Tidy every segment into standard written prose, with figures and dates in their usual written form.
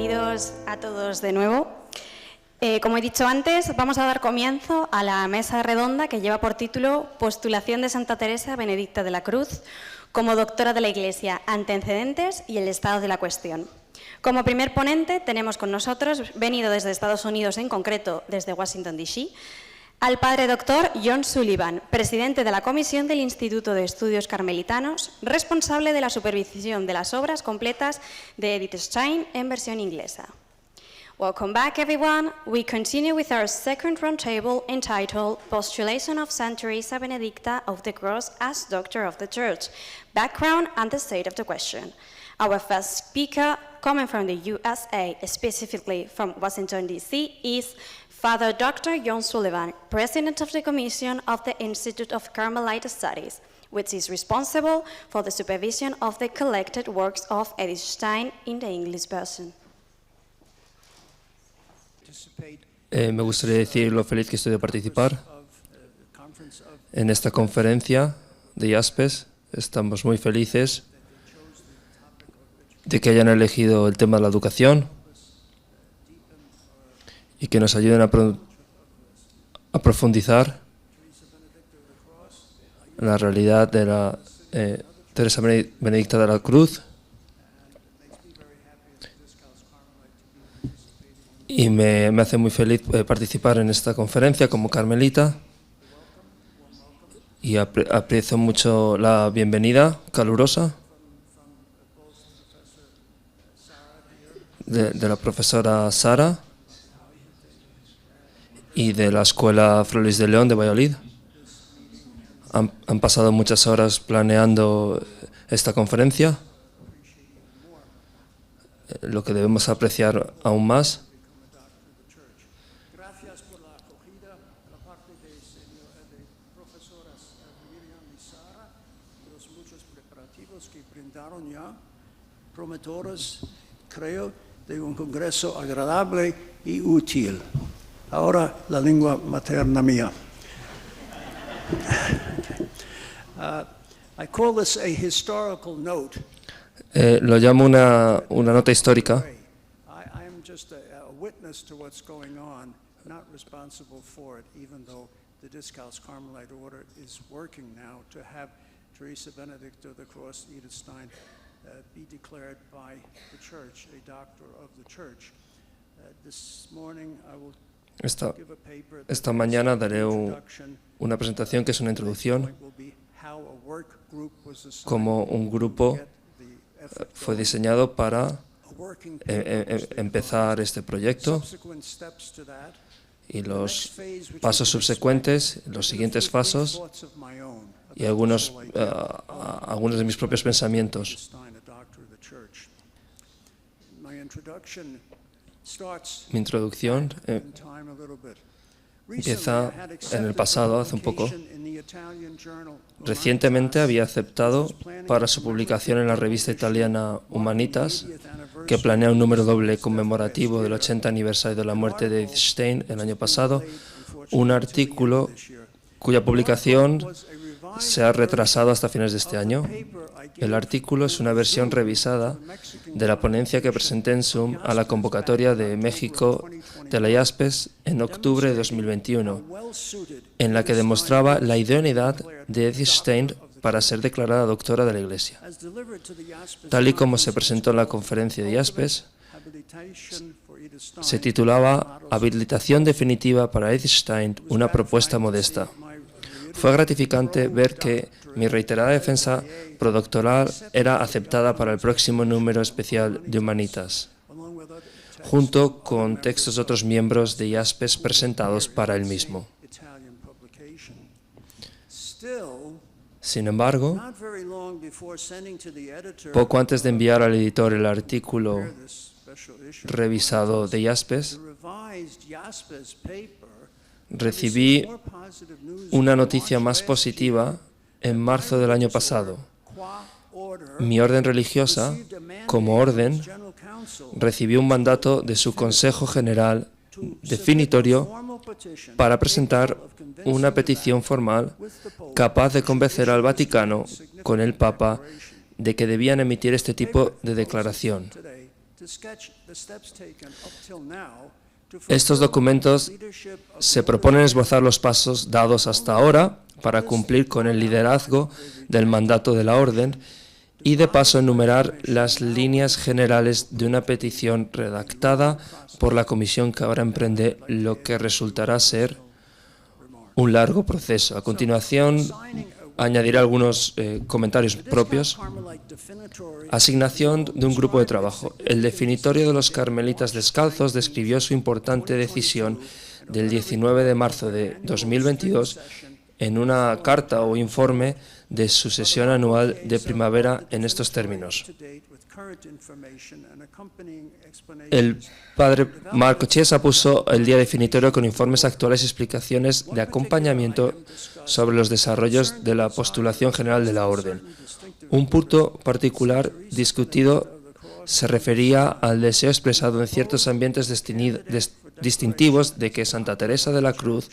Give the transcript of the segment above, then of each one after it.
bienvenidos a todos de nuevo. Como he dicho antes, vamos a dar comienzo a la mesa redonda que lleva por título Postulación de Santa Teresa Benedicta de la Cruz como doctora de la Iglesia, antecedentes y el estado de la cuestión. Como primer ponente tenemos con nosotros, venido desde Estados Unidos, en concreto desde Washington, D.C., al padre doctor John Sullivan, presidente de la Comisión del Instituto de Estudios Carmelitanos, responsable de la supervisión de las obras completas de Edith Stein en versión inglesa. Welcome back, everyone. We continue with our second roundtable entitled Postulation of Santa Teresa Benedicta of the Cross as Doctor of the Church, Background and the State of the Question. Our first speaker, coming from the USA, specifically from Washington, D.C., is Father Dr. John Sullivan, President of the Commission of the Institute of Carmelite Studies, which is responsible for the supervision of the collected works of Edith Stein in the English version. Me gustaría decir lo feliz que estoy de participar en esta conferencia de IASPES. Estamos muy felices de que hayan elegido el tema de la educación y que nos ayuden a profundizar en la realidad de la Teresa Benedicta de la Cruz. Y me hace muy feliz participar en esta conferencia como carmelita y aprecio mucho la bienvenida calurosa de la profesora Sara y de la Escuela Fray Luis de León de Valladolid. Han pasado muchas horas planeando esta conferencia, lo que debemos apreciar aún más. Gracias por la acogida de parte de profesoras Miriam y Sara, los muchos preparativos que brindaron ya, prometedores, creo, de un congreso agradable y útil. Ahora la lengua materna mía. I call this a historical note. Lo llamo una nota histórica. I am just a witness to what's going on, not responsible for it, even though the Discalced Carmelite Order is working now to have Teresa Benedicta of the Cross, Edith Stein, be declared by the Church a doctor of the Church. This morning I will give a paper. Esta mañana daré una presentación que es una introducción, como un grupo fue diseñado para empezar este proyecto y los pasos subsecuentes, los siguientes pasos y algunos de mis propios pensamientos. Mi introducción empieza en el pasado, hace un poco. Recientemente había aceptado para su publicación en la revista italiana Humanitas, que planea un número doble conmemorativo del 80 aniversario de la muerte de Edith Stein el año pasado, un artículo cuya publicación se ha retrasado hasta finales de este año. El artículo es una versión revisada de la ponencia que presenté en Zoom a la convocatoria de México de la IASPES en octubre de 2021, en la que demostraba la idoneidad de Edith Stein para ser declarada doctora de la Iglesia. Tal y como se presentó en la conferencia de IASPES, se titulaba Habilitación definitiva para Edith Stein, una propuesta modesta. Fue gratificante ver que mi reiterada defensa prodoctoral era aceptada para el próximo número especial de Humanitas, junto con textos de otros miembros de IASPES presentados para el mismo. Sin embargo, poco antes de enviar al editor el artículo revisado de IASPES, recibí una noticia más positiva en marzo del año pasado. Mi orden religiosa, como orden, recibió un mandato de su Consejo General definitorio para presentar una petición formal capaz de convencer al Vaticano con el Papa de que debían emitir este tipo de declaración. to sketch the steps taken up till now to Estos documentos se proponen esbozar los pasos dados hasta ahora para cumplir con el liderazgo del mandato de la Orden y de paso enumerar las líneas generales de una petición redactada por la comisión que ahora emprende lo que resultará ser un largo proceso. A continuación, añadiré algunos comentarios propios. Asignación de un grupo de trabajo. El definitorio de los carmelitas descalzos describió su importante decisión del 19 de marzo de 2022 en una carta o informe de su sesión anual de primavera en estos términos. El padre Marco Chiesa puso el día definitorio con informes actuales y explicaciones de acompañamiento sobre los desarrollos de la postulación general de la Orden. Un punto particular discutido se refería al deseo expresado en ciertos ambientes distintivos de que Santa Teresa de la Cruz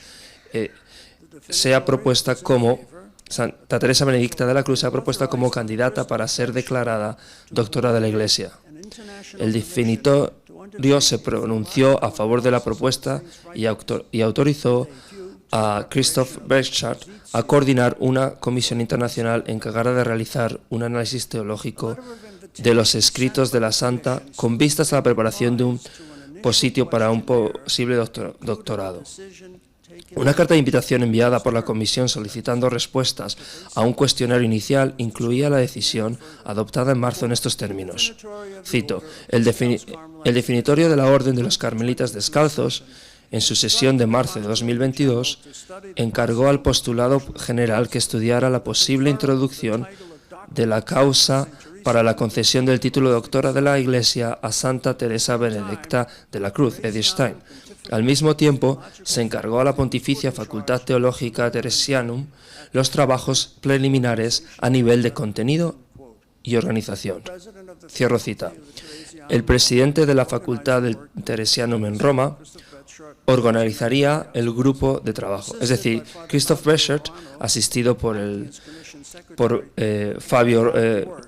sea propuesta como Santa Teresa Benedicta de la Cruz sea propuesta como candidata para ser declarada doctora de la Iglesia. El definitorio se pronunció a favor de la propuesta y autorizó a Christoph Burchard a coordinar una comisión internacional encargada de realizar un análisis teológico de los escritos de la Santa con vistas a la preparación de un positio para un posible doctorado. Una carta de invitación enviada por la Comisión solicitando respuestas a un cuestionario inicial incluía la decisión adoptada en marzo en estos términos. Cito, el definitorio de la Orden de los Carmelitas Descalzos, en su sesión de marzo de 2022, encargó al postulado general que estudiara la posible introducción de la causa para la concesión del título de doctora de la Iglesia a Santa Teresa Benedicta de la Cruz, Edith Stein. Al mismo tiempo, se encargó a la Pontificia Facultad Teológica Teresianum los trabajos preliminares a nivel de contenido y organización. Cierro cita. El presidente de la Facultad del Teresianum en Roma organizaría el grupo de trabajo, es decir, Christoph Burchard, asistido por Fabio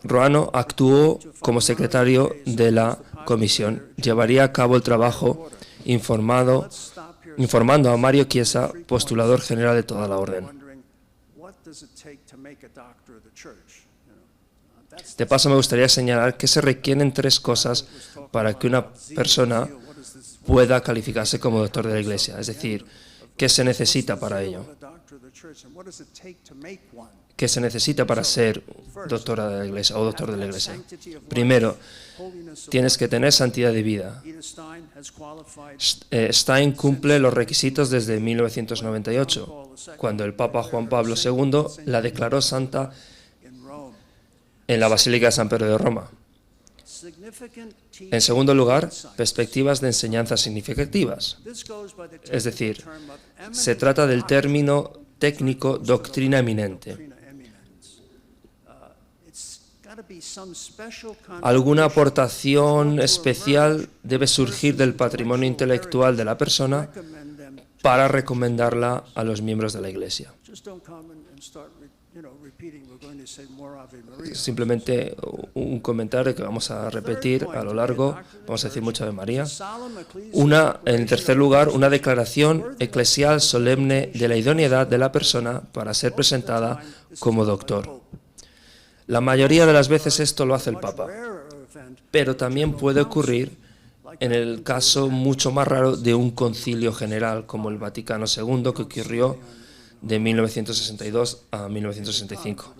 Roano, actuó como secretario de la comisión. Llevaría a cabo el trabajo informando a Mario Chiesa, postulador general de toda la Orden. De paso, me gustaría señalar que se requieren 3 cosas para que una persona pueda calificarse como doctor de la Iglesia, es decir, ¿qué se necesita para ello? ¿Qué se necesita para ser doctora de la Iglesia o doctor de la Iglesia? Primero, tienes que tener santidad de vida. Stein cumple los requisitos desde 1998, cuando el Papa Juan Pablo II la declaró santa en la Basílica de San Pedro de Roma. En segundo lugar, perspectivas de enseñanza significativas. Es decir, se trata del término técnico doctrina eminente. Alguna aportación especial debe surgir del patrimonio intelectual de la persona para recomendarla a los miembros de la Iglesia. Simplemente un comentario que vamos a repetir a lo largo, vamos a decir mucho de María. En tercer lugar, una declaración eclesial solemne de la idoneidad de la persona para ser presentada como doctor. La mayoría de las veces esto lo hace el Papa, pero también puede ocurrir en el caso mucho más raro de un concilio general como el Vaticano II, que ocurrió de 1962 a 1965.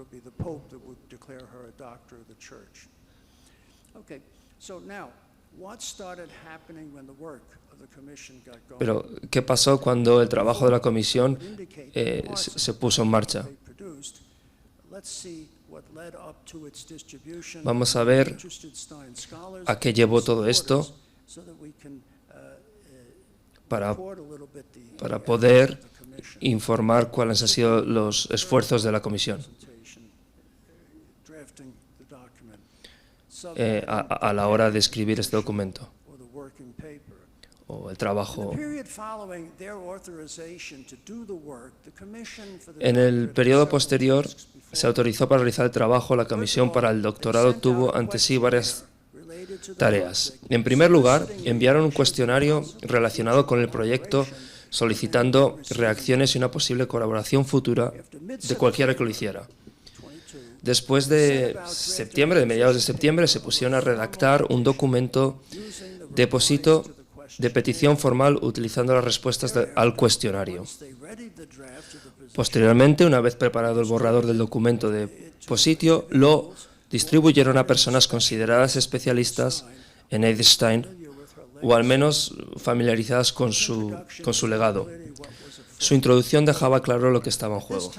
Pero, ¿qué pasó cuando el trabajo de la comisión se puso en marcha? Vamos a ver a qué llevó todo esto para poder informar cuáles han sido los esfuerzos de la comisión a la hora de escribir este documento o el trabajo. En el periodo posterior se autorizó para realizar el trabajo. La comisión para el doctorado tuvo ante sí varias tareas. En primer lugar, enviaron un cuestionario relacionado con el proyecto solicitando reacciones y una posible colaboración futura de cualquiera que lo hiciera. Después de mediados de septiembre, se pusieron a redactar un documento de petición formal utilizando las respuestas al cuestionario. Posteriormente, una vez preparado el borrador del documento de positio, lo distribuyeron a personas consideradas especialistas en Edith Stein o al menos familiarizadas con su legado. Su introducción dejaba claro lo que estaba en juego.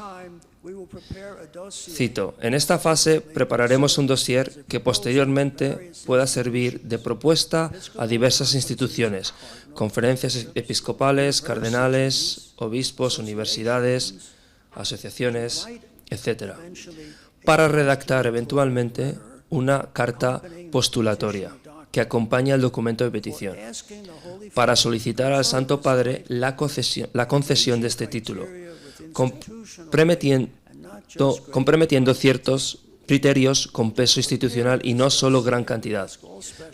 Cito: en esta fase prepararemos un dossier que posteriormente pueda servir de propuesta a diversas instituciones, conferencias episcopales, cardenales, obispos, universidades, asociaciones, etc., para redactar eventualmente una carta postulatoria que acompaña el documento de petición, para solicitar al Santo Padre la concesión de este título, comprometiendo ciertos criterios con peso institucional y no solo gran cantidad.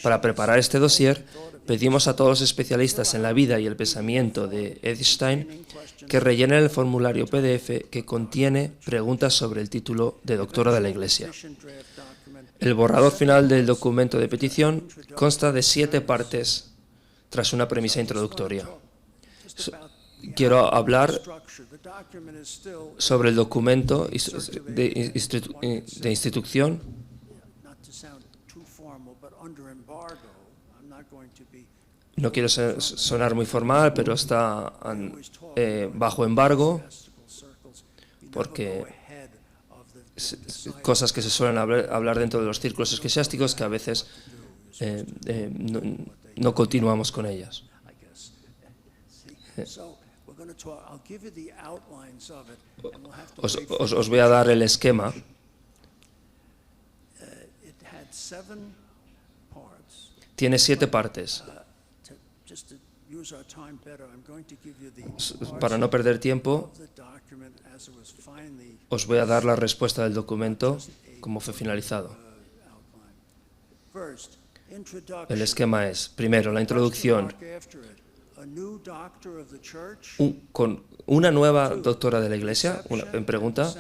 Para preparar este dossier, pedimos a todos los especialistas en la vida y el pensamiento de Edith Stein que rellenen el formulario PDF que contiene preguntas sobre el título de doctora de la Iglesia. El borrador final del documento de petición consta de 7 partes tras una premisa introductoria. Quiero hablar sobre el documento de instrucción. No quiero sonar muy formal, pero está bajo embargo, porque cosas que se suelen hablar dentro de los círculos eclesiásticos que a veces no continuamos con ellas. Os voy a dar el esquema. Tiene 7 partes. Para no perder tiempo, os voy a dar la respuesta del documento como fue finalizado. El esquema es, primero, la introducción. Con una nueva doctora de la Iglesia, en pregunta.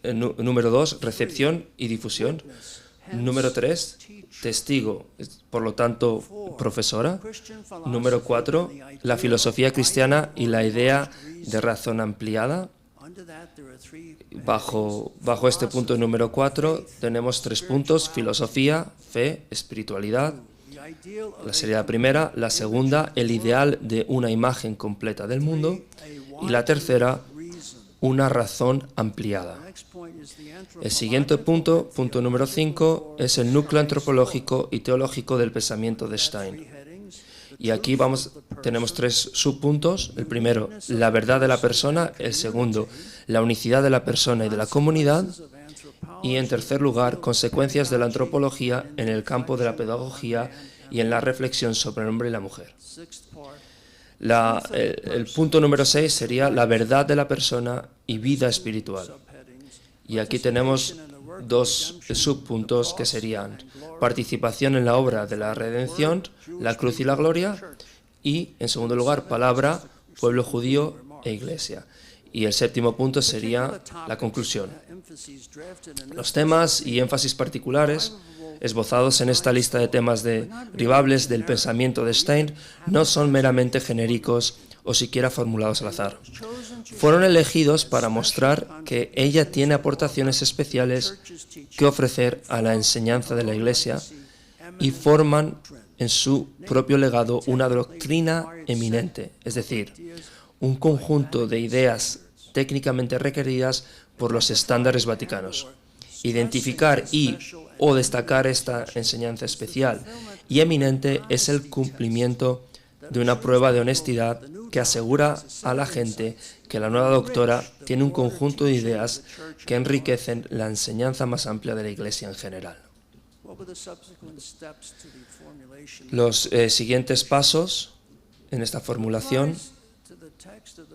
Número 2, recepción y difusión. Número 3, testigo, por lo tanto, profesora. Número 4, la filosofía cristiana y la idea de razón ampliada. Bajo este punto número 4 tenemos 3 puntos: filosofía, fe, espiritualidad. La sería la primera. La segunda, el ideal de una imagen completa del mundo. Y la tercera, una razón ampliada. El siguiente punto, punto número 5, es el núcleo antropológico y teológico del pensamiento de Stein. Y aquí tenemos 3 subpuntos. El primero, la verdad de la persona. El segundo, la unicidad de la persona y de la comunidad. Y en tercer lugar, consecuencias de la antropología en el campo de la pedagogía y en la reflexión sobre el hombre y la mujer. El punto número 6 sería la verdad de la persona y vida espiritual. Y aquí tenemos 2 subpuntos que serían participación en la obra de la redención, la cruz y la gloria, y en segundo lugar palabra, pueblo judío e iglesia. Y el séptimo punto sería la conclusión. Los temas y énfasis particulares esbozados en esta lista de temas derivables del pensamiento de Stein no son meramente genéricos o siquiera formulados al azar. Fueron elegidos para mostrar que ella tiene aportaciones especiales que ofrecer a la enseñanza de la Iglesia y forman en su propio legado una doctrina eminente, es decir, un conjunto de ideas técnicamente requeridas por los estándares vaticanos. Identificar o destacar esta enseñanza especial y eminente es el cumplimiento de una prueba de honestidad que asegura a la gente que la nueva doctora tiene un conjunto de ideas que enriquecen la enseñanza más amplia de la Iglesia en general. Los siguientes pasos en esta formulación,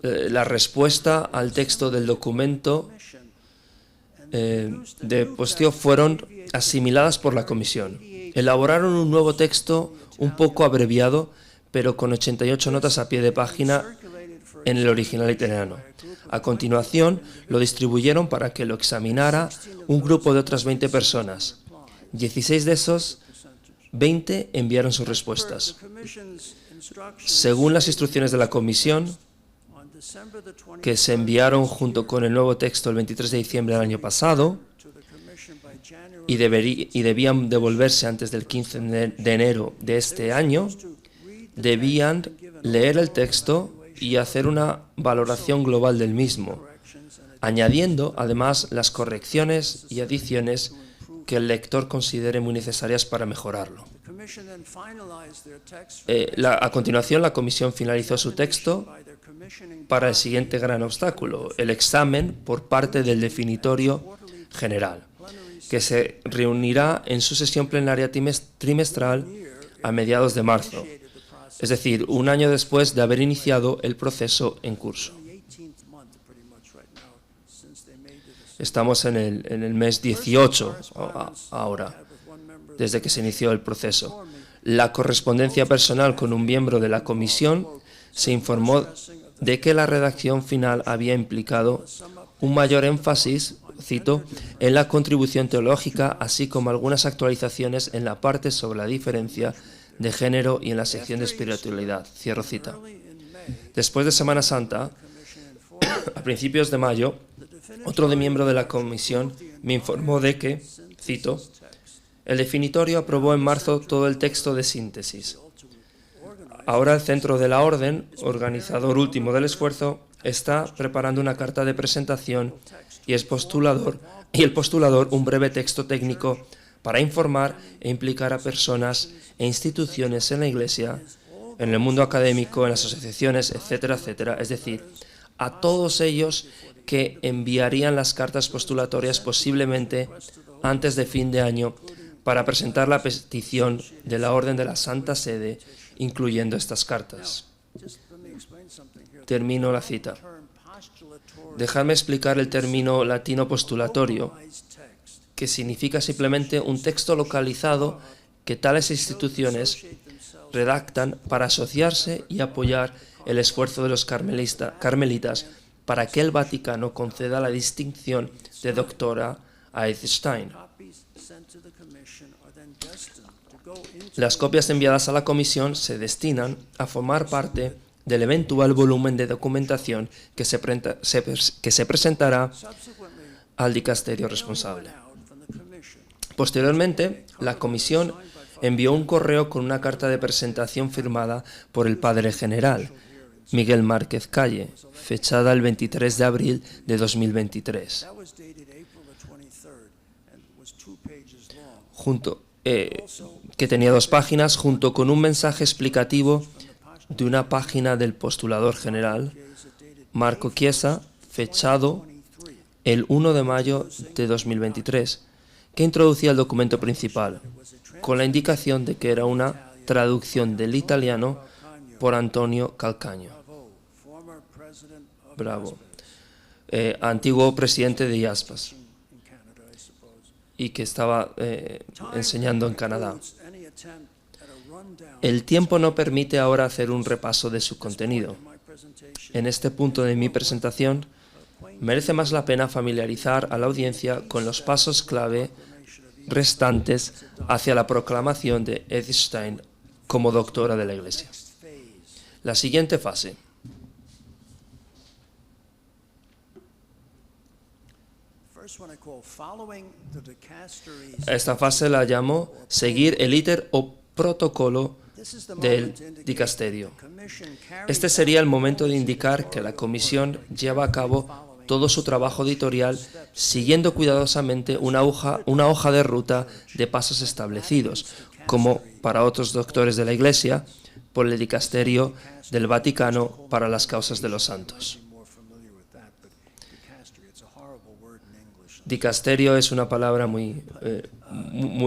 la respuesta al texto del documento de postio fueron asimiladas por la comisión. elaboraron un nuevo texto un poco abreviado, pero con 88 notas a pie de página en el original italiano. A continuación, lo distribuyeron para que lo examinara un grupo de otras 20 personas. 16 de esos 20 enviaron sus respuestas. Según las instrucciones de la comisión, que se enviaron junto con el nuevo texto el 23 de diciembre del año pasado y debían devolverse antes del 15 de enero de este año, debían leer el texto y hacer una valoración global del mismo, añadiendo además las correcciones y adiciones que el lector considere muy necesarias para mejorarlo. A continuación, la comisión finalizó su texto para el siguiente gran obstáculo, el examen por parte del definitorio general, que se reunirá en su sesión plenaria trimestral a mediados de marzo, es decir, un año después de haber iniciado el proceso en curso. Estamos en el mes 18 ahora, desde que se inició el proceso. La correspondencia personal con un miembro de la comisión se informó de que la redacción final había implicado un mayor énfasis, cito, en la contribución teológica, así como algunas actualizaciones en la parte sobre la diferencia de género y en la sección de espiritualidad. Cierro cita. Después de Semana Santa, a principios de mayo, otro miembro de la comisión me informó de que, cito, el definitorio aprobó en marzo todo el texto de síntesis. Ahora el Centro de la Orden, organizador último del esfuerzo, está preparando una carta de presentación y el postulador un breve texto técnico para informar e implicar a personas e instituciones en la Iglesia, en el mundo académico, en las asociaciones, etcétera, etcétera, es decir, a todos ellos que enviarían las cartas postulatorias posiblemente antes de fin de año para presentar la petición de la Orden de la Santa Sede, incluyendo estas cartas. Termino la cita. Dejadme explicar el término latino postulatorio, que significa simplemente un texto localizado que tales instituciones redactan para asociarse y apoyar el esfuerzo de los carmelitas para que el Vaticano conceda la distinción de doctora a Edith Stein. Las copias enviadas a la comisión se destinan a formar parte del eventual volumen de documentación que se presentará al dicasterio responsable. Posteriormente, la comisión envió un correo con una carta de presentación firmada por el Padre General, Miguel Márquez Calle, fechada el 23 de abril de 2023. Que tenía 2 páginas, junto con un mensaje explicativo de una página del postulador general, Marco Chiesa, fechado el 1 de mayo de 2023, que introducía el documento principal, con la indicación de que era una traducción del italiano por Antonio Calcagno. Bravo. Antiguo presidente de IASPAS y que estaba enseñando en Canadá. El tiempo no permite ahora hacer un repaso de su contenido. En este punto de mi presentación, merece más la pena familiarizar a la audiencia con los pasos clave restantes hacia la proclamación de Edith Stein como doctora de la Iglesia. La siguiente fase. Esta fase la llamo seguir el íter o protocolo del dicasterio. Este sería el momento de indicar que la comisión lleva a cabo todo su trabajo editorial siguiendo cuidadosamente una hoja de ruta de pasos establecidos, como para otros doctores de la Iglesia, por el dicasterio del Vaticano para las causas de los santos. Dicasterio es una palabra muy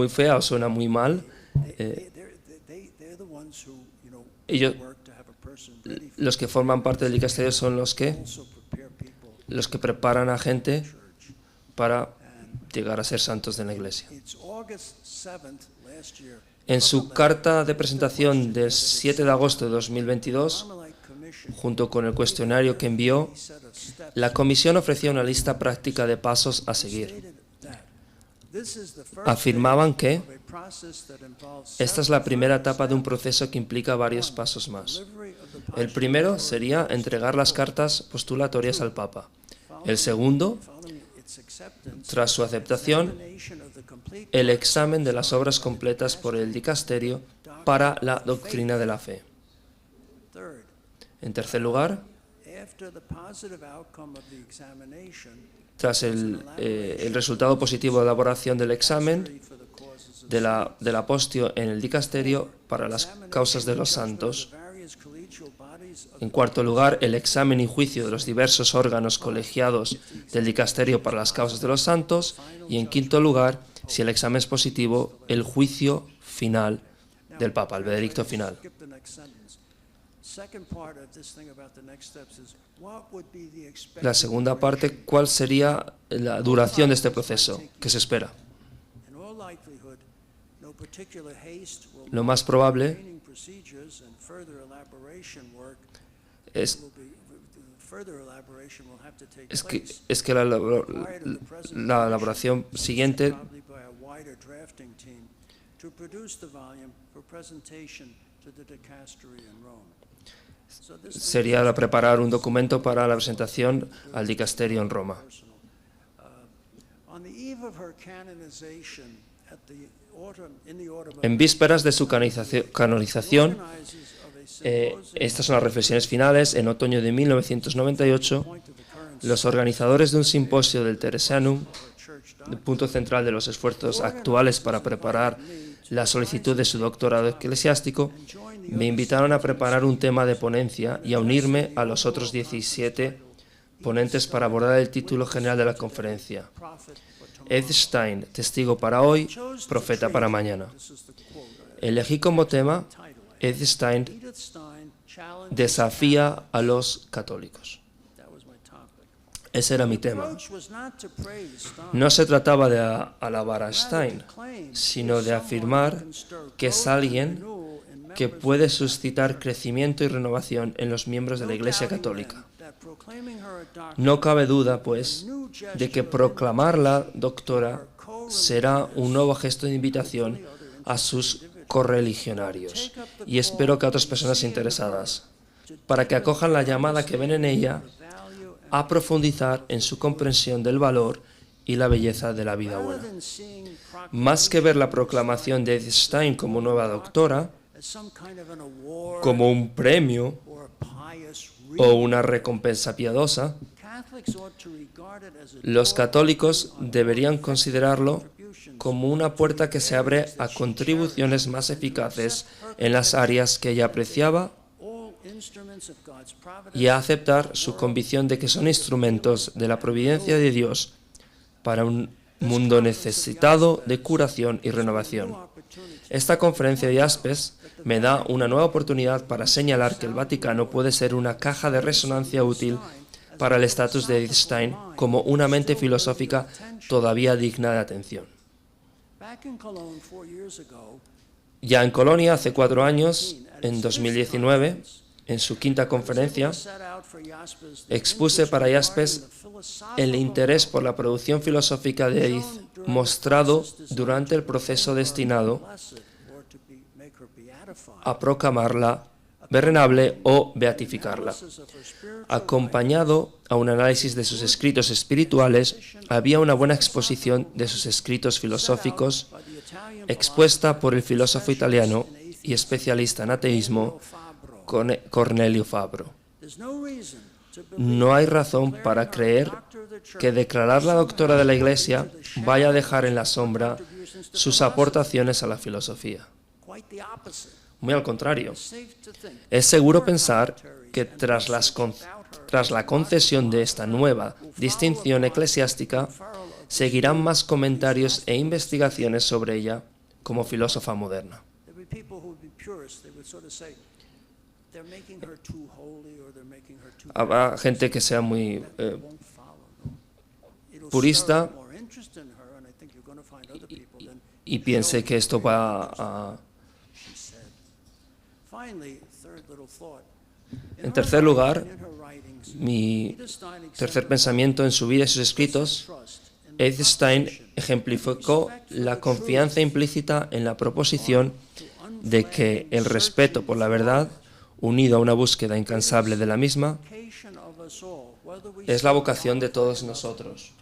fea o suena muy mal. Los que forman parte del dicasterio son los que preparan a gente para llegar a ser santos de la Iglesia. It's August 7th last year. En su carta de presentación del 7 de agosto de 2022, Carmelite Commission junto con el cuestionario que envió, set of steps la comisión ofrecía una lista práctica de pasos a seguir. stated that this is the first Afirmaban que of a process that involves esta es la primera etapa de un proceso que implica varios pasos más. delivery of the El primero sería entregar las cartas postulatorias al Papa. El segundo, following its acceptance, tras su aceptación, examination of the complete el examen de las obras completas por el dicasterio para la doctrina de la fe. third. En tercer lugar, After the positive outcome of the examination, tras el resultado positivo de la elaboración del examen for the causes of del apostio en el dicasterio para las causas de los santos. various collegial bodies of En cuarto lugar, el examen y juicio de los diversos órganos colegiados del dicasterio para las causas de los santos. Y en quinto lugar, si el examen es positivo, el juicio final del Papa, el veredicto final. skip the next sentence. Second part of this thing about the next steps is what would be the expected La segunda parte, ¿cuál sería la duración de este proceso que se espera? in all likelihood no particular haste will Lo más probable training procedures and further elaboration work es, will be further elaboration will have to take es place que la elaboración siguiente probably by a wider drafting team to produce the volume for presentation to the dicastery in Rome. So this sería preparar un documento para la presentación al dicasterio en Roma. personal. On the eve of her canonization at the autumn in the autumn of En vísperas de su canonización, organizers of a symposium estas son las reflexiones finales, en otoño de 1998, point of the current los organizadores de un simposio del Teresianum, church el punto central de los esfuerzos actuales para preparar la solicitud de su doctorado eclesiástico, me invitaron a preparar un tema de ponencia y a unirme a los otros 17 ponentes para abordar el título general de la conferencia. prophet for tomorrow. Ed Stein, testigo para hoy, profeta para mañana. This is the quote. Elegí como tema Ed Stein Edith Stein challenged desafía a los católicos. that was my topic. Ese era mi tema. Approach was not to praise Stein, No se trataba de alabar a Stein, rather to claim sino de afirmar que es alguien que puede suscitar crecimiento y renovación en los miembros de la Iglesia Católica. No cabe duda, pues, de que proclamarla doctora será un nuevo gesto de invitación a sus correligionarios, y espero que a otras personas interesadas, para que acojan la llamada que ven en ella a profundizar en su comprensión del valor y la belleza de la vida buena. Más que ver la proclamación de Edith Stein como nueva doctora, como un premio o una recompensa piadosa, los católicos deberían considerarlo como una puerta que se abre a contribuciones más eficaces en las áreas que ella apreciaba y a aceptar su convicción de que son instrumentos de la providencia de Dios para un mundo necesitado de curación y renovación. Esta conferencia de Aspes me da una nueva oportunidad para señalar que el Vaticano puede ser una caja de resonancia útil para el estatus de Edith Stein como una mente filosófica todavía digna de atención. Ya en Colonia, hace 4 años, en 2019, en su quinta conferencia, expuse para Jaspers el interés por la producción filosófica de Edith mostrado durante el proceso destinado a proclamarla venerable o beatificarla. Acompañado a un análisis de sus escritos espirituales, había una buena exposición de sus escritos filosóficos expuesta por el filósofo italiano y especialista en ateísmo Cornelio Fabro. No hay razón para creer que declarar la doctora de la Iglesia vaya a dejar en la sombra sus aportaciones a la filosofía. Muy al contrario, es seguro pensar que tras la concesión de esta nueva distinción eclesiástica, seguirán más comentarios e investigaciones sobre ella como filósofa moderna. Habrá gente que sea muy purista y piense que esto va a... En tercer lugar, mi tercer pensamiento en su vida y sus escritos, Edith Stein ejemplificó la confianza implícita en la proposición de que el respeto por la verdad, unido a una búsqueda incansable de la misma, es la vocación de todos nosotros,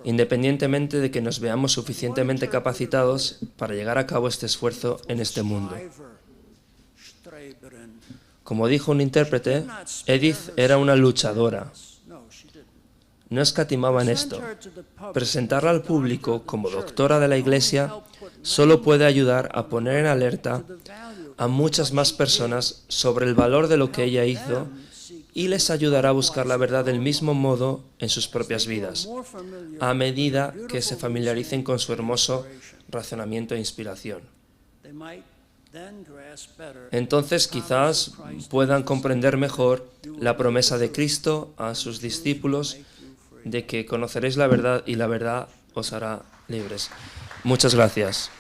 independientemente de que nos veamos suficientemente capacitados para llegar a cabo este esfuerzo en este mundo. Como dijo un intérprete, Edith era una luchadora. No escatimaba en esto. Presentarla al público como doctora de la Iglesia solo puede ayudar a poner en alerta a muchas más personas sobre el valor de lo que ella hizo y les ayudará a buscar la verdad del mismo modo en sus propias vidas, a medida que se familiaricen con su hermoso razonamiento e inspiración. Entonces quizás puedan comprender mejor la promesa de Cristo a sus discípulos de que conoceréis la verdad y la verdad os hará libres. Muchas gracias.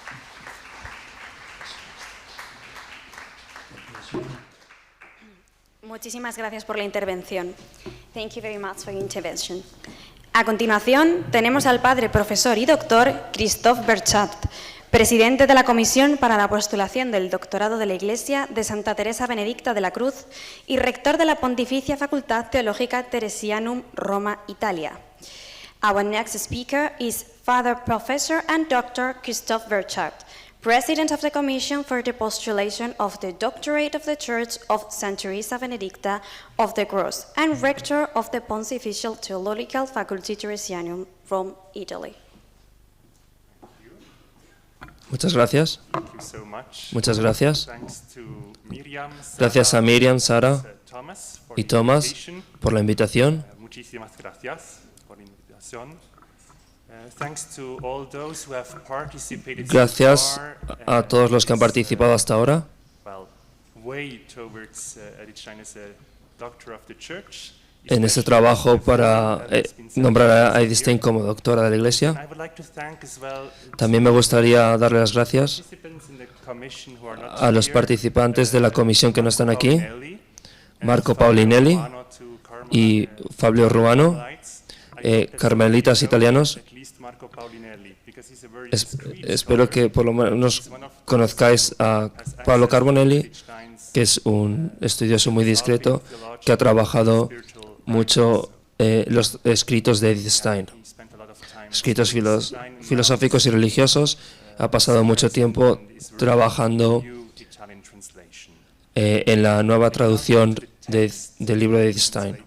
Muchísimas gracias por la intervención. Thank you very much for your intervention. A continuación, tenemos al padre, profesor y doctor Christophe Berchat, presidente de la Comisión para la Postulación del Doctorado de la Iglesia de Santa Teresa Benedicta de la Cruz y rector de la Pontificia Facultad Teológica Teresianum, Roma, Italia. Our next speaker is Father, Professor and Dr. Christophe Berchat, President of the Commission for the Postulation of the Doctorate of the Church of Santa Teresa Benedicta of the Cross and Rector of the Pontifical Theological Faculty Teresianum from Italy. Muchas gracias. Muchas gracias. Gracias a Miriam, Sara y Thomas por la invitación. Muchísimas gracias por la invitación. Gracias a todos los que han participado hasta ahora. En este trabajo para nombrar a Edith Stein como doctora de la Iglesia. También me gustaría darle las gracias a los participantes de la comisión que no están aquí, Marco Paulinelli y Fabio Ruano, carmelitas italianos. Espero que por lo menos conozcáis a Pablo Carbonelli, que es un estudioso muy discreto que ha trabajado mucho los escritos de Edith Stein, escritos filosóficos y religiosos. Ha pasado mucho tiempo trabajando en la nueva traducción del libro de Edith Stein.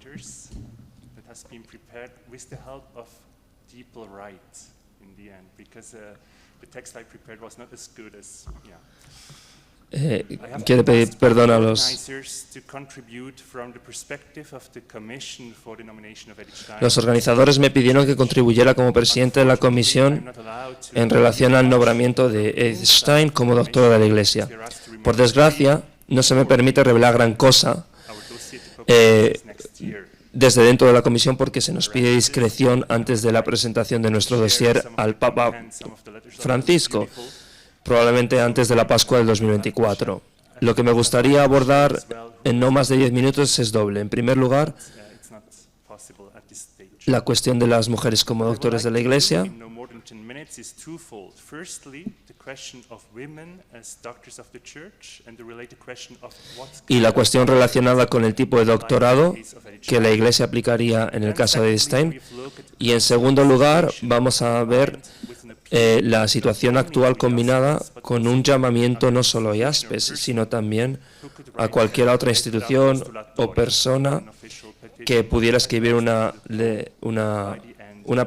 Quiere pedir perdón a los organizadores. Me pidieron que contribuyera como presidente de la comisión en relación al nombramiento de Edith Stein como doctora de la Iglesia. Por desgracia, no se me permite revelar gran cosa desde dentro de la comisión porque se nos pide discreción antes de la presentación de nuestro dossier al Papa Francisco, probablemente antes de la Pascua del 2024. Lo que me gustaría abordar en no más de 10 minutos es doble. En primer lugar, la cuestión de las mujeres como doctores de la Iglesia. Y la cuestión relacionada con el tipo de doctorado que la Iglesia aplicaría en el caso de Edith Stein. Y en segundo lugar, vamos a ver la situación actual combinada con un llamamiento no solo a IASPES, sino también a cualquier otra institución o persona que pudiera escribir una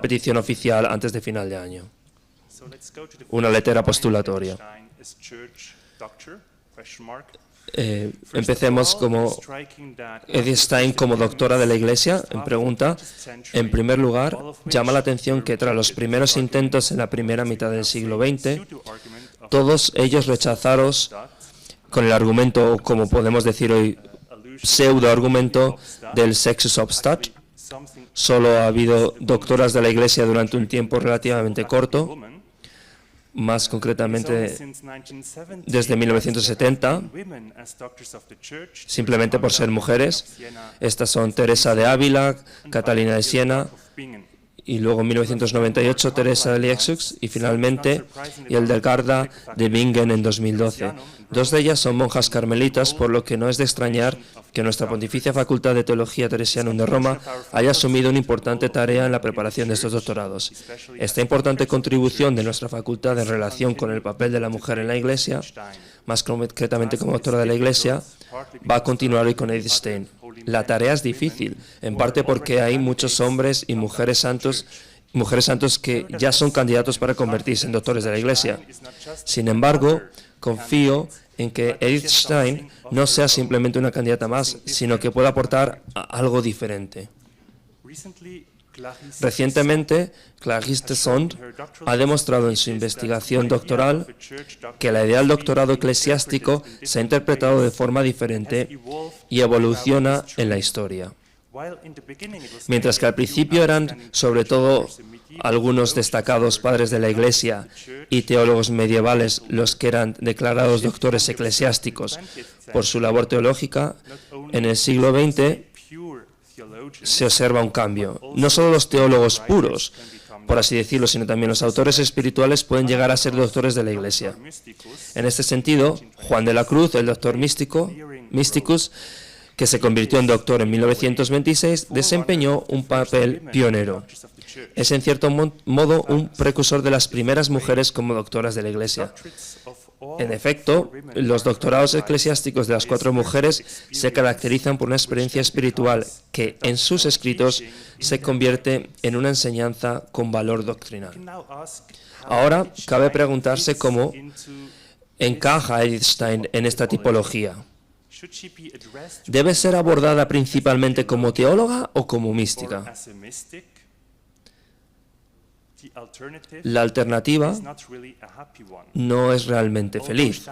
petición oficial antes de final de año, una letra postulatoria. Empecemos como Edith Stein como doctora de la Iglesia. En pregunta, en primer lugar, llama la atención que tras los primeros intentos en la primera mitad del siglo XX, todos ellos rechazados con el argumento, o como podemos decir hoy, pseudo-argumento del sexus obstat, Solo ha habido doctoras de la Iglesia durante un tiempo relativamente corto, más concretamente desde 1970, simplemente por ser mujeres. Estas son Teresa de Ávila, Catalina de Siena, y luego en 1998 Teresa de Lisieux y finalmente Hildegarda de Bingen en 2012. Dos de ellas son monjas carmelitas, por lo que no es de extrañar que nuestra Pontificia Facultad de Teología Teresianum de Roma haya asumido una importante tarea en la preparación de estos doctorados. Esta importante contribución de nuestra facultad en relación con el papel de la mujer en la Iglesia, más concretamente como doctora de la Iglesia, va a continuar hoy con Edith Stein. La tarea es difícil, en parte porque hay muchos hombres y mujeres santos que ya son candidatos para convertirse en doctores de la Iglesia. Sin embargo, confío en que Edith Stein no sea simplemente una candidata más, sino que pueda aportar algo diferente. Recientemente, Clarisse Tesson ha demostrado en su investigación doctoral que la idea del doctorado eclesiástico se ha interpretado de forma diferente y evoluciona en la historia. Mientras que al principio eran, sobre todo, algunos destacados padres de la Iglesia y teólogos medievales los que eran declarados doctores eclesiásticos por su labor teológica, en el siglo XX se observa un cambio. No solo los teólogos puros, por así decirlo, sino también los autores espirituales pueden llegar a ser doctores de la Iglesia. En este sentido, Juan de la Cruz, el doctor Mysticus, que se convirtió en doctor en 1926, desempeñó un papel pionero. Es en cierto modo un precursor de las primeras mujeres como doctoras de la Iglesia. En efecto, los doctorados eclesiásticos de las 4 mujeres se caracterizan por una experiencia espiritual que en sus escritos se convierte en una enseñanza con valor doctrinal. Ahora, cabe preguntarse cómo encaja Edith Stein en esta tipología. ¿Debe ser abordada principalmente como teóloga o como mística? La alternativa no es realmente feliz.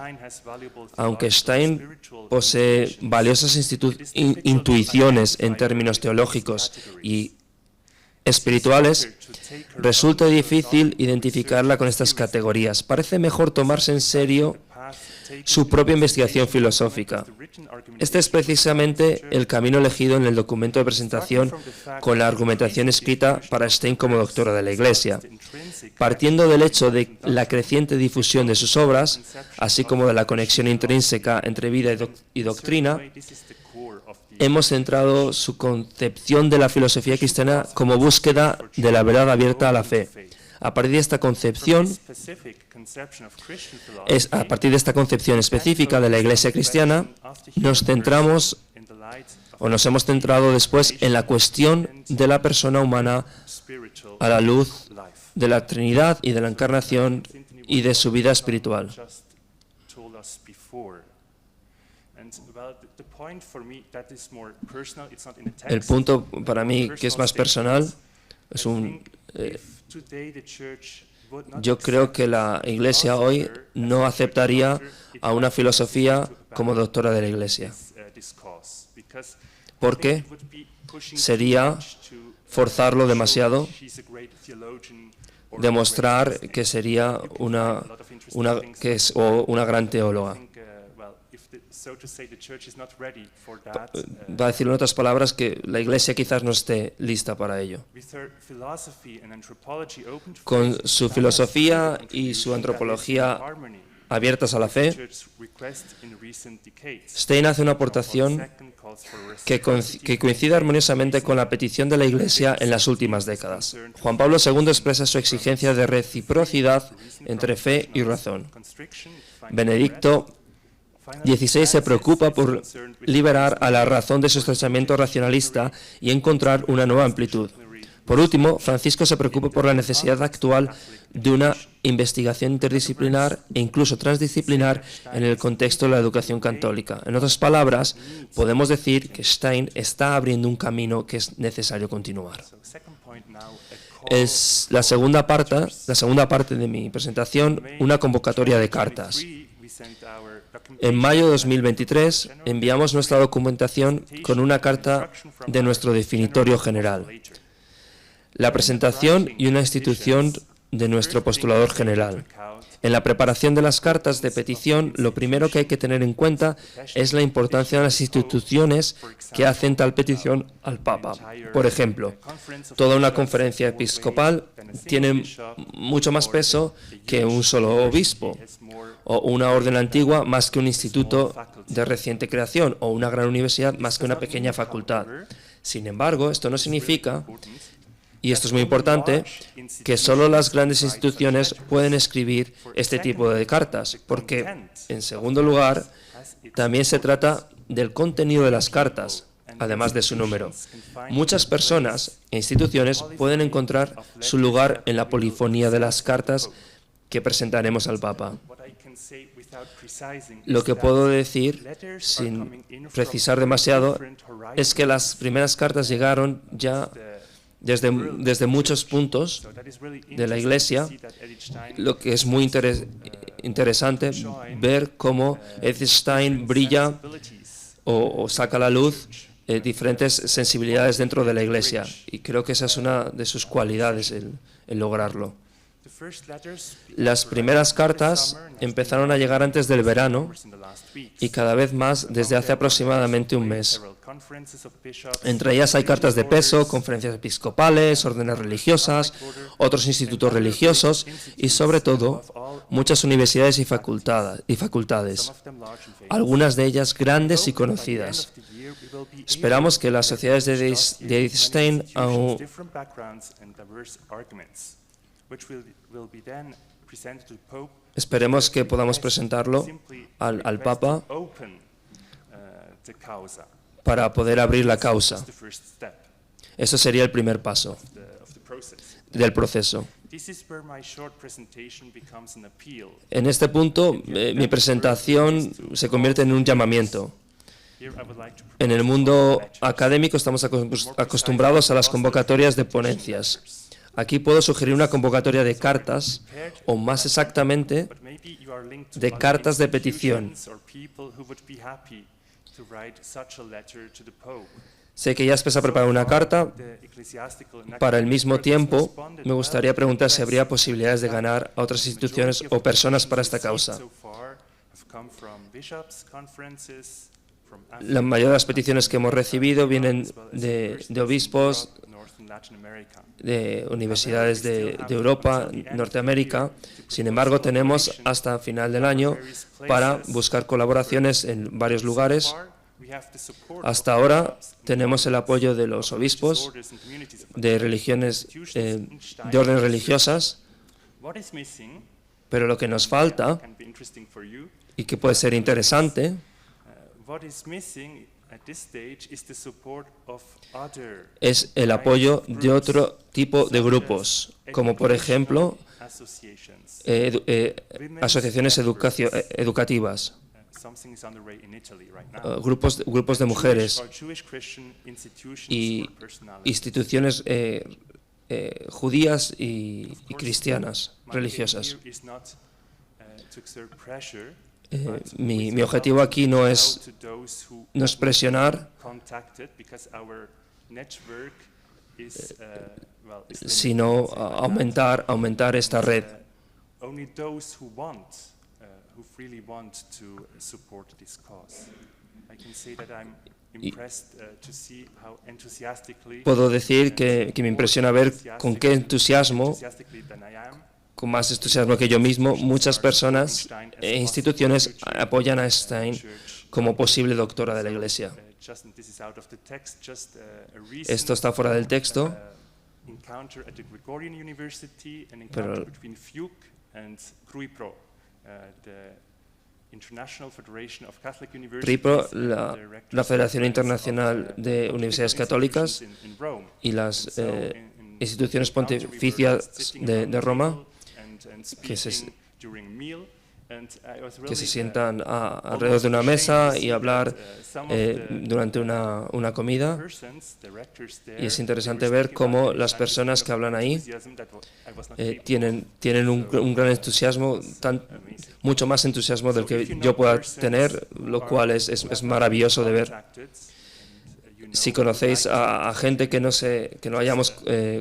Aunque Stein posee valiosas intuiciones en términos teológicos y espirituales, resulta difícil identificarla con estas categorías. Parece mejor tomarse en serio su propia investigación filosófica. Este es precisamente el camino elegido en el documento de presentación con la argumentación escrita para Stein como doctora de la Iglesia. Partiendo del hecho de la creciente difusión de sus obras, así como de la conexión intrínseca entre vida y doctrina, hemos centrado su concepción de la filosofía cristiana como búsqueda de la verdad abierta a la fe. A partir de esta concepción específica de la Iglesia cristiana, nos hemos centrado después en la cuestión de la persona humana a la luz de la Trinidad y de la Encarnación y de su vida espiritual. El punto para mí que es más personal es yo creo que la Iglesia hoy no aceptaría a una filosofía como doctora de la Iglesia, porque sería forzarlo demasiado, demostrar que sería una gran teóloga. Va a decir en otras palabras que la Iglesia quizás no esté lista para ello. Con su filosofía y su antropología abiertas a la fe, Stein hace una aportación que coincide armoniosamente con la petición de la Iglesia en las últimas décadas. Juan Pablo II expresa su exigencia de reciprocidad entre fe y razón. Benedicto XVI se preocupa por liberar a la razón de su estrechamiento racionalista y encontrar una nueva amplitud. Por último, Francisco se preocupa por la necesidad actual de una investigación interdisciplinar e incluso transdisciplinar en el contexto de la educación católica. En otras palabras, podemos decir que Stein está abriendo un camino que es necesario continuar. Es la segunda parte de mi presentación, una convocatoria de cartas. En mayo de 2023 enviamos nuestra documentación con una carta de nuestro definitorio general. La presentación y una institución de nuestro postulador general. En la preparación de las cartas de petición, lo primero que hay que tener en cuenta es la importancia de las instituciones que hacen tal petición al Papa. Por ejemplo, toda una conferencia episcopal tiene mucho más peso que un solo obispo, o una orden antigua más que un instituto de reciente creación, o una gran universidad más que una pequeña facultad. Sin embargo, esto no significa, y esto es muy importante, que solo las grandes instituciones pueden escribir este tipo de cartas, porque, en segundo lugar, también se trata del contenido de las cartas, además de su número. Muchas personas e instituciones pueden encontrar su lugar en la polifonía de las cartas que presentaremos al Papa. Lo que puedo decir, sin precisar demasiado, es que las primeras cartas llegaron ya desde muchos puntos de la Iglesia, lo que es muy interesante ver cómo Edith Stein brilla o saca a la luz diferentes sensibilidades dentro de la Iglesia, y creo que esa es una de sus cualidades, el lograrlo. Las primeras cartas empezaron a llegar antes del verano y cada vez más desde hace aproximadamente un mes. Entre ellas hay cartas de peso, conferencias episcopales, órdenes religiosas, otros institutos religiosos y, sobre todo, muchas universidades y facultades, algunas de ellas grandes y conocidas. Esperamos que las sociedades de Edith Stein esperemos que podamos presentarlo al Papa para poder abrir la causa. Eso sería el primer paso del proceso. En este punto, mi presentación se convierte en un llamamiento. En el mundo académico estamos acostumbrados a las convocatorias de ponencias. Aquí puedo sugerir una convocatoria de cartas, o más exactamente, de cartas de petición. Sé que Jaspers ha preparado una carta. Para el mismo tiempo, me gustaría preguntar si habría posibilidades de ganar a otras instituciones o personas para esta causa. La mayoría de las peticiones que hemos recibido vienen de obispos, de universidades de Europa, Norteamérica. Sin embargo, tenemos hasta final del año para buscar colaboraciones en varios lugares. Hasta ahora tenemos el apoyo de los obispos, de religiones, de órdenes religiosas, pero lo que nos falta, y que puede ser interesante, es el apoyo de otro tipo de grupos, como por ejemplo asociaciones educativas, grupos de mujeres y instituciones judías y cristianas, religiosas. Mi objetivo aquí no es presionar, sino aumentar esta red. Puedo decir que me impresiona ver con qué entusiasmo, con más entusiasmo que yo mismo, muchas personas e instituciones apoyan a Stein como posible doctora de la Iglesia. Esto está fuera del texto, pero PRIPRO, la Federación Internacional de Universidades Católicas, y las instituciones pontificias de Roma, que se sientan alrededor de una mesa y hablar durante una comida. Y es interesante ver cómo las personas que hablan ahí tienen un gran entusiasmo, mucho más entusiasmo del que yo pueda tener, lo cual es maravilloso de ver. Si conocéis a gente que no hayamos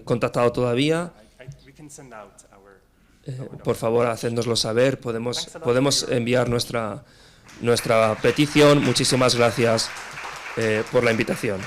contactado todavía, we can send out our por favor, hacednoslo saber. Podemos enviar nuestra petición. Muchísimas gracias por la invitación.